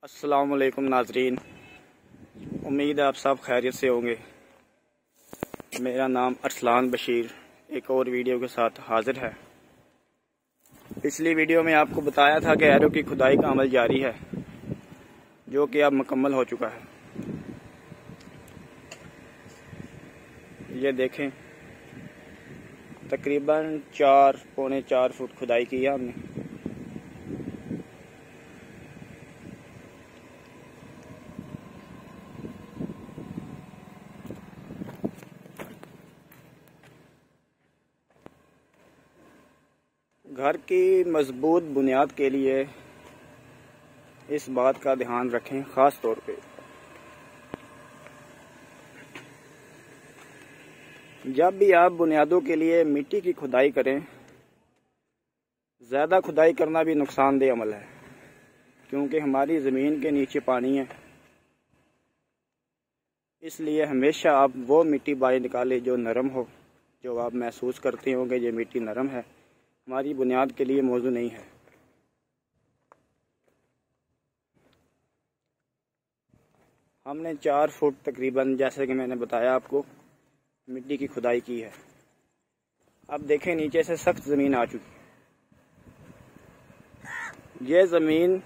अस्सलाम वालेकुम नाजरीन, उम्मीद है आप सब खैरियत से होंगे। मेरा नाम अरसलान बशीर एक और वीडियो के साथ हाजिर है। पिछली वीडियो में आपको बताया था कि एरो की खुदाई का अमल जारी है, जो कि अब मुकम्मल हो चुका है। ये देखें, तकरीबन 4-4.25 फुट खुदाई की है हमने। घर की मजबूत बुनियाद के लिए इस बात का ध्यान रखें, ख़ास तौर पे जब भी आप बुनियादों के लिए मिट्टी की खुदाई करें। ज़्यादा खुदाई करना भी नुकसानदेह अमल है, क्योंकि हमारी ज़मीन के नीचे पानी है। इसलिए हमेशा आप वो मिट्टी बाहर निकालें जो नरम हो, जो आप महसूस करते होंगे ये मिट्टी नरम है, हमारी बुनियाद के लिए मौजू नहीं है। हमने 4 फुट तकरीबन, जैसे कि मैंने बताया आपको, मिट्टी की खुदाई की है। अब देखें, नीचे से सख्त ज़मीन आ चुकी है। ये ज़मीन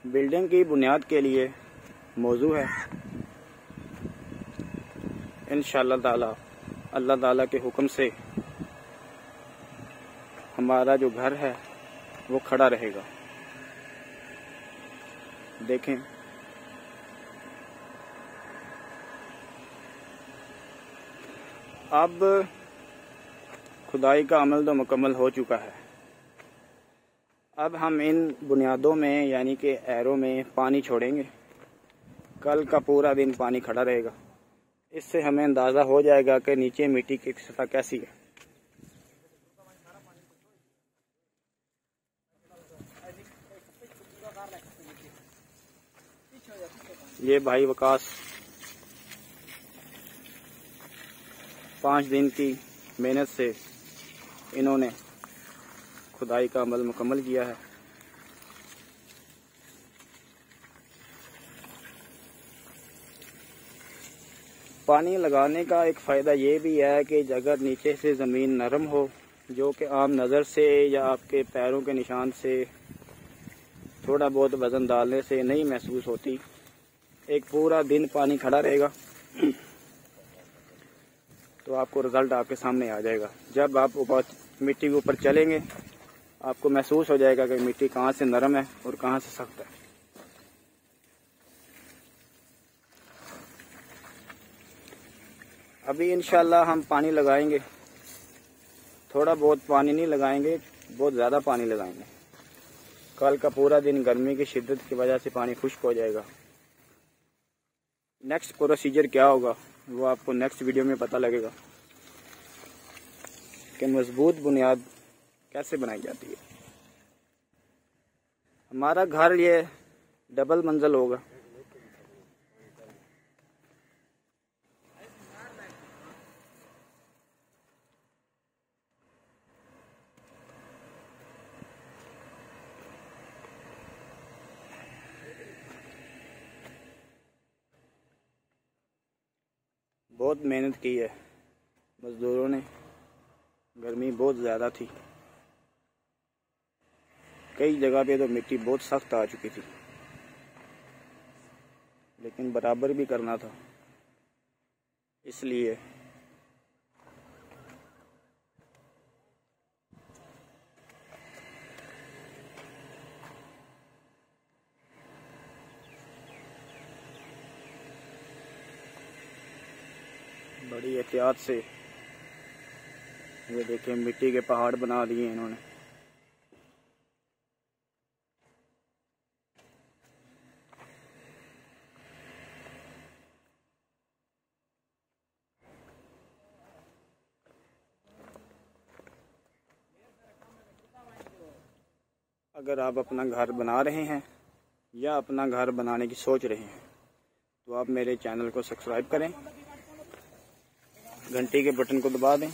बिल्डिंग की बुनियाद के लिए मौजू है। इंशाअल्लाह ताला, अल्लाह ताला के हुक्म से हमारा जो घर है वो खड़ा रहेगा। देखें, अब खुदाई का अमल तो मुकम्मल हो चुका है। अब हम इन बुनियादों में यानी कि एरो में पानी छोड़ेंगे। कल का पूरा दिन पानी खड़ा रहेगा। इससे हमें अंदाज़ा हो जाएगा कि नीचे मिट्टी की सतह कैसी है। ये भाई वकास 5 दिन की मेहनत से इन्होंने खुदाई का अमल मुकम्मल किया है। पानी लगाने का एक फ़ायदा ये भी है कि अगर नीचे से ज़मीन नरम हो, जो कि आम नज़र से या आपके पैरों के निशान से थोड़ा बहुत वज़न डालने से नहीं महसूस होती, एक पूरा दिन पानी खड़ा रहेगा तो आपको रिज़ल्ट आपके सामने आ जाएगा। जब आप मिट्टी के ऊपर चलेंगे, आपको महसूस हो जाएगा कि मिट्टी कहाँ से नरम है और कहाँ से सख्त है। अभी इंशाल्लाह हम पानी लगाएंगे। थोड़ा बहुत पानी नहीं लगाएंगे, बहुत ज़्यादा पानी लगाएंगे। कल का पूरा दिन गर्मी की शिद्दत की वजह से पानी खुश्क हो जाएगा। नेक्स्ट प्रोसीजर क्या होगा वो आपको नेक्स्ट वीडियो में पता लगेगा कि मजबूत बुनियाद कैसे बनाई जाती है। हमारा घर ये डबल मंजिल होगा। बहुत मेहनत की है मज़दूरों ने, गर्मी बहुत ज़्यादा थी। कई जगह पे तो मिट्टी बहुत सख्त आ चुकी थी, लेकिन बराबर भी करना था, इसलिए बड़ी एहतियात से ये देखें, मिट्टी के पहाड़ बना दिए इन्होंने। अगर आप अपना घर बना रहे हैं या अपना घर बनाने की सोच रहे हैं तो आप मेरे चैनल को सब्सक्राइब करें, घंटी के बटन को दबा दें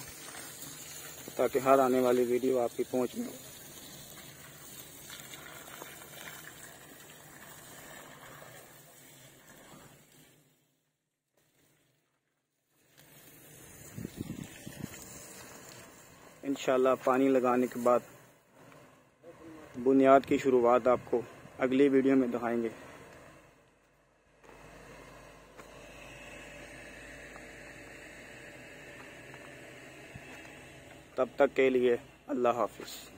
ताकि हर आने वाली वीडियो आपकी पहुंच में हो। इंशाल्लाह पानी लगाने के बाद बुनियाद की शुरुआत आपको अगली वीडियो में दिखाएंगे। तब तक के लिए अल्लाह हाफिज़।